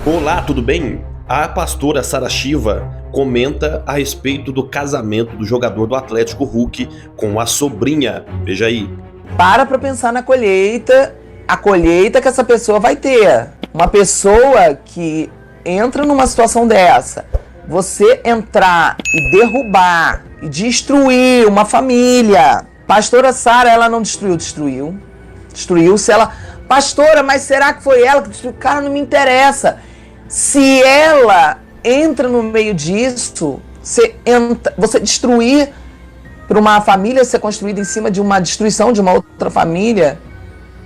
Olá, tudo bem? A pastora Sara Shiva comenta a respeito do casamento do jogador do Atlético Hulk com a sobrinha. Veja aí. Para pensar na colheita, a colheita que essa pessoa vai ter. Uma pessoa que entra numa situação dessa, você entrar e derrubar e destruir uma família. Pastora Sara, ela não destruiu. Destruiu se ela... Pastora, mas será que foi ela que destruiu? Cara, não me interessa. Se ela entra no meio disso, você destruir para uma família ser construída em cima de uma destruição de uma outra família,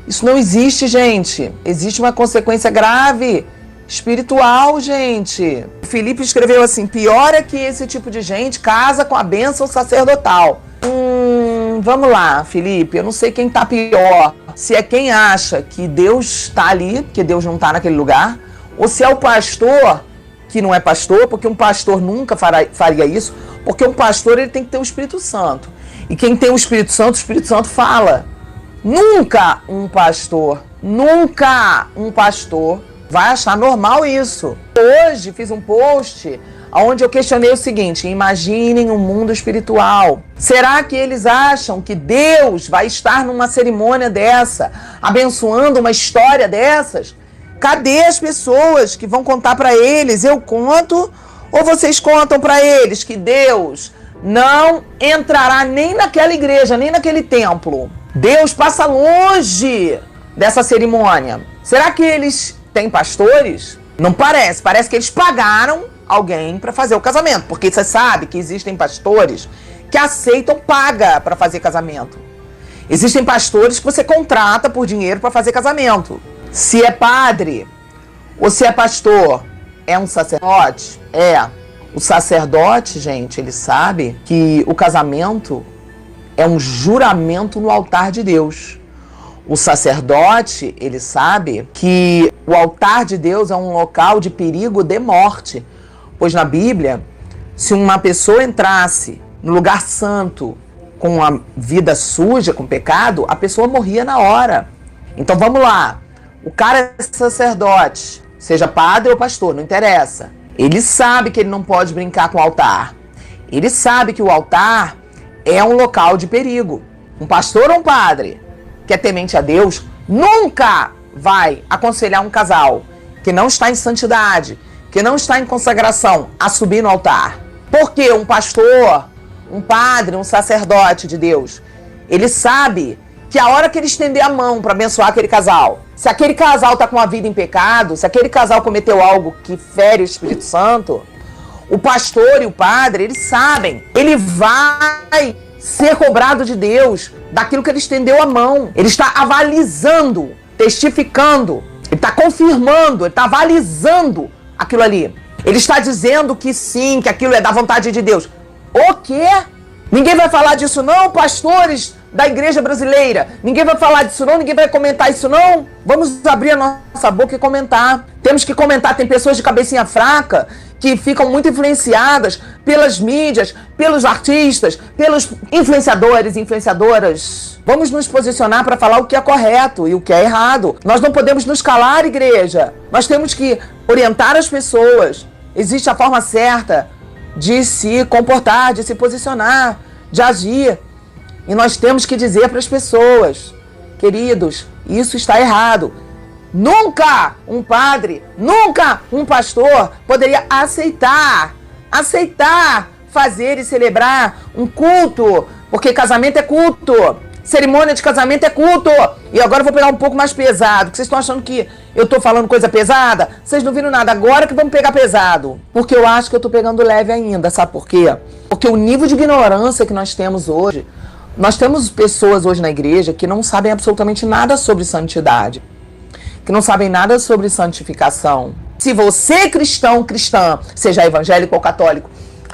isso não existe, gente. Existe uma consequência grave, espiritual, gente. O Filipe escreveu assim: pior é que esse tipo de gente casa com a bênção sacerdotal. Vamos lá, Filipe, eu não sei quem tá pior. Se é quem acha que Deus está ali, que Deus não está naquele lugar, ou se é o pastor que não é pastor, porque um pastor nunca faria isso, porque um pastor ele tem que ter o Espírito Santo. E quem tem o Espírito Santo fala. Nunca um pastor vai achar normal isso. Hoje fiz um post onde eu questionei o seguinte: imaginem um mundo espiritual. Será que eles acham que Deus vai estar numa cerimônia dessa, abençoando uma história dessas? Cadê as pessoas que vão contar para eles? Eu conto ou vocês contam para eles que Deus não entrará nem naquela igreja, nem naquele templo? Deus passa longe dessa cerimônia. Será que eles têm pastores? Não parece. Parece que eles pagaram alguém para fazer o casamento. Porque você sabe que existem pastores que aceitam paga para fazer casamento. Existem pastores que você contrata por dinheiro para fazer casamento. Se é padre ou se é pastor, é um sacerdote? É. O sacerdote, gente, ele sabe que o casamento é um juramento no altar de Deus. O sacerdote, ele sabe que o altar de Deus é um local de perigo de morte. Pois na Bíblia, se uma pessoa entrasse no lugar santo com a vida suja, com pecado, a pessoa morria na hora. Então vamos lá. O cara é sacerdote, seja padre ou pastor, não interessa. Ele sabe que ele não pode brincar com o altar. Ele sabe que o altar é um local de perigo. Um pastor ou um padre que é temente a Deus nunca vai aconselhar um casal que não está em santidade, que não está em consagração, a subir no altar. Porque um pastor, um padre, um sacerdote de Deus, ele sabe que a hora que ele estender a mão para abençoar aquele casal, se aquele casal está com a vida em pecado, se aquele casal cometeu algo que fere o Espírito Santo, o pastor e o padre, eles sabem, ele vai ser cobrado de Deus daquilo que ele estendeu a mão. Ele está avalizando, testificando, ele está confirmando, ele está avalizando aquilo ali. Ele está dizendo que sim, que aquilo é da vontade de Deus. O quê? Ninguém vai falar disso não, pastores da igreja brasileira? Ninguém vai falar disso não? Ninguém vai comentar isso não? Vamos abrir a nossa boca e comentar. Temos que comentar. Tem pessoas de cabecinha fraca que ficam muito influenciadas pelas mídias, pelos artistas, pelos influenciadores e influenciadoras. Vamos nos posicionar para falar o que é correto e o que é errado. Nós não podemos nos calar, igreja. Nós temos que orientar as pessoas. Existe a forma certa de se comportar, de se posicionar, de agir. E nós temos que dizer para as pessoas: queridos, isso está errado. Nunca um padre, nunca um pastor poderia aceitar fazer e celebrar um culto, porque casamento é culto, cerimônia de casamento é culto. E agora eu vou pegar um pouco mais pesado, que vocês estão achando que eu estou falando coisa pesada? Vocês não viram nada, agora que vamos pegar pesado. Porque eu acho que eu estou pegando leve ainda, sabe por quê? Porque o nível de ignorância que nós temos hoje, nós temos pessoas hoje na igreja que não sabem absolutamente nada sobre santidade, que não sabem nada sobre santificação. Se você, cristã, seja evangélico ou católico,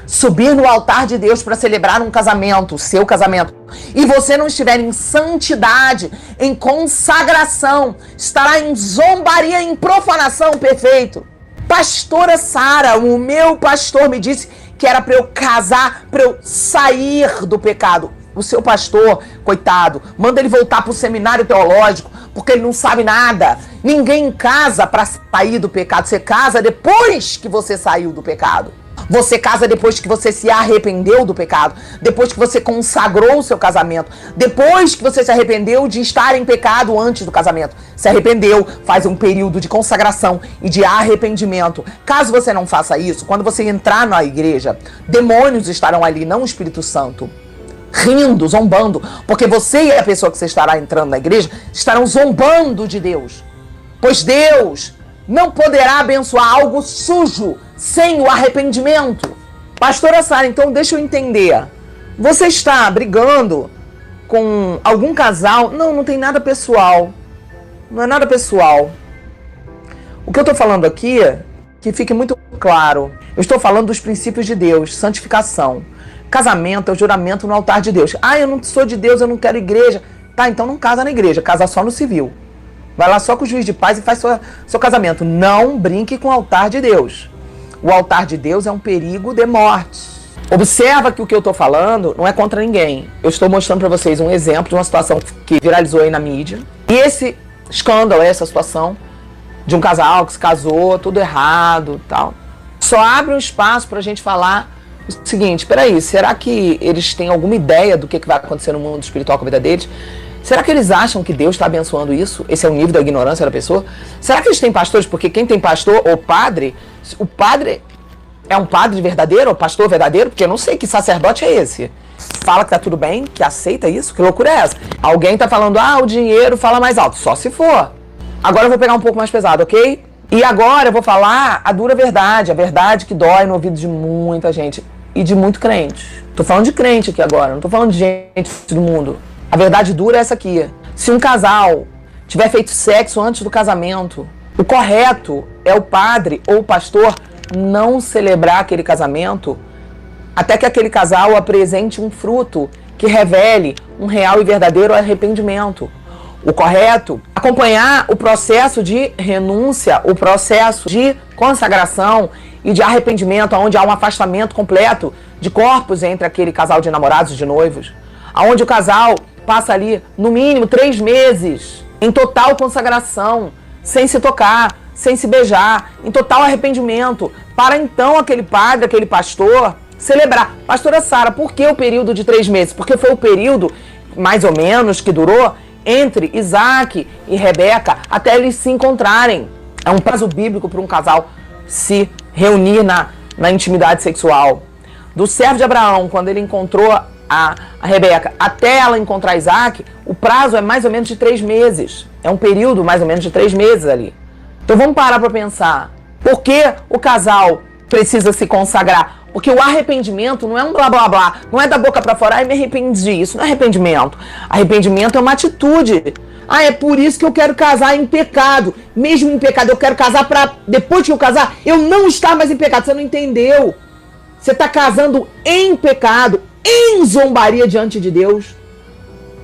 subir no altar de Deus para celebrar um casamento, seu casamento, e você não estiver em santidade, em consagração, estará em zombaria, em profanação, perfeito. Pastora Sara, o meu pastor me disse que era para eu casar, para eu sair do pecado. O seu pastor, coitado, manda ele voltar para o seminário teológico, porque ele não sabe nada. Ninguém casa para sair do pecado. Você casa depois que você saiu do pecado. Você casa depois que você se arrependeu do pecado, depois que você consagrou o seu casamento, depois que você se arrependeu de estar em pecado antes do casamento. Se arrependeu, faz um período de consagração e de arrependimento. Caso você não faça isso, quando você entrar na igreja, demônios estarão ali, não o Espírito Santo, rindo, zombando, porque você e a pessoa que você estará entrando na igreja estarão zombando de Deus, pois Deus não poderá abençoar algo sujo sem o arrependimento. Pastora Sara, então deixa eu entender. Você está brigando com algum casal? Não, não tem nada pessoal. Não é nada pessoal. O que eu estou falando aqui, que fique muito claro, eu estou falando dos princípios de Deus, santificação. Casamento é o juramento no altar de Deus. Ah, eu não sou de Deus, eu não quero igreja. Tá, então não casa na igreja, casa só no civil. Vai lá só com o juiz de paz e faz seu casamento. Não brinque com o altar de Deus. O altar de Deus é um perigo de morte. Observa que o que eu estou falando não é contra ninguém. Eu estou mostrando para vocês um exemplo de uma situação que viralizou aí na mídia. E esse escândalo, essa situação de um casal que se casou, tudo errado e tal, só abre um espaço para a gente falar o seguinte: peraí, será que eles têm alguma ideia do que vai acontecer no mundo espiritual com a vida deles? Será que eles acham que Deus está abençoando isso? Esse é o nível da ignorância da pessoa? Será que eles têm pastores? Porque quem tem pastor ou padre, o padre é um padre verdadeiro ou pastor verdadeiro? Porque eu não sei que sacerdote é esse. Fala que tá tudo bem, que aceita isso? Que loucura é essa? Alguém tá falando, o dinheiro fala mais alto. Só se for. Agora eu vou pegar um pouco mais pesado, ok? E agora eu vou falar a dura verdade, a verdade que dói no ouvido de muita gente e de muito crente. Tô falando de crente aqui agora, não tô falando de gente do mundo. A verdade dura é essa aqui. Se um casal tiver feito sexo antes do casamento, o correto é o padre ou o pastor não celebrar aquele casamento até que aquele casal apresente um fruto que revele um real e verdadeiro arrependimento. O correto é acompanhar o processo de renúncia, o processo de consagração e de arrependimento, onde há um afastamento completo de corpos entre aquele casal de namorados e de noivos, onde o casal passa ali, no mínimo, 3 meses, em total consagração, sem se tocar, sem se beijar, em total arrependimento, para então aquele padre, aquele pastor, celebrar. Pastora Sara, por que o período de 3 meses? Porque foi o período, mais ou menos, que durou entre Isaac e Rebeca, até eles se encontrarem. É um prazo bíblico para um casal se reunir na intimidade sexual. Do servo de Abraão, quando ele encontrou a Rebeca, até ela encontrar Isaac, o prazo é mais ou menos de 3 meses. É um período mais ou menos de 3 meses ali. Então vamos parar para pensar. Por que o casal precisa se consagrar? Porque o arrependimento não é um blá blá blá, não é da boca para fora, me arrependi. Isso não é arrependimento. Arrependimento é uma atitude. É por isso que eu quero casar em pecado. Mesmo em pecado, eu quero casar para depois que eu casar, eu não estar mais em pecado. Você não entendeu. Você está casando em pecado, em zombaria diante de Deus.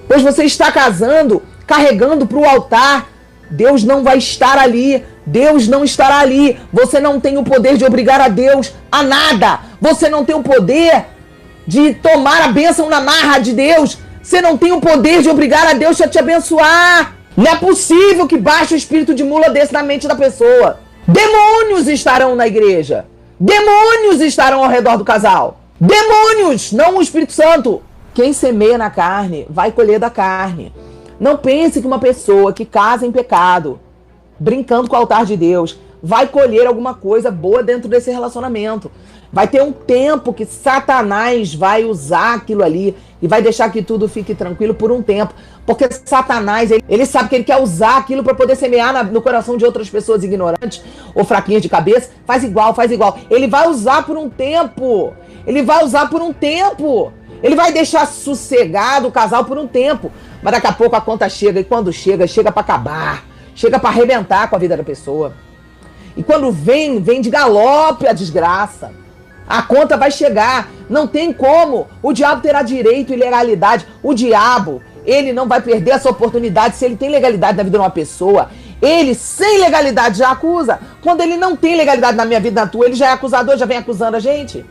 Pois você está casando, carregando para o altar. Deus não vai estar ali. Deus não estará ali. Você não tem o poder de obrigar a Deus a nada. Você não tem o poder de tomar a bênção na marra de Deus. Você não tem o poder de obrigar a Deus a te abençoar. Não é possível que baixe o espírito de mula desse na mente da pessoa. Demônios estarão na igreja. Demônios estarão ao redor do casal. Demônios, não o Espírito Santo. Quem semeia na carne, vai colher da carne. Não pense que uma pessoa que casa em pecado, brincando com o altar de Deus, vai colher alguma coisa boa dentro desse relacionamento. Vai ter um tempo que Satanás vai usar aquilo ali e vai deixar que tudo fique tranquilo por um tempo. Porque Satanás, ele sabe que ele quer usar aquilo para poder semear no coração de outras pessoas ignorantes ou fraquinhas de cabeça. Faz igual, faz igual. Ele vai usar por um tempo. Ele vai usar por um tempo. Ele vai deixar sossegado o casal por um tempo. Mas daqui a pouco a conta chega. E quando chega, chega para acabar. Chega para arrebentar com a vida da pessoa. E quando vem de galope a desgraça. A conta vai chegar. Não tem como. O diabo terá direito e legalidade. O diabo, ele não vai perder essa oportunidade. Se ele tem legalidade na vida de uma pessoa, ele sem legalidade já acusa. Quando ele não tem legalidade na minha vida, na tua, ele já é acusador, já vem acusando a gente.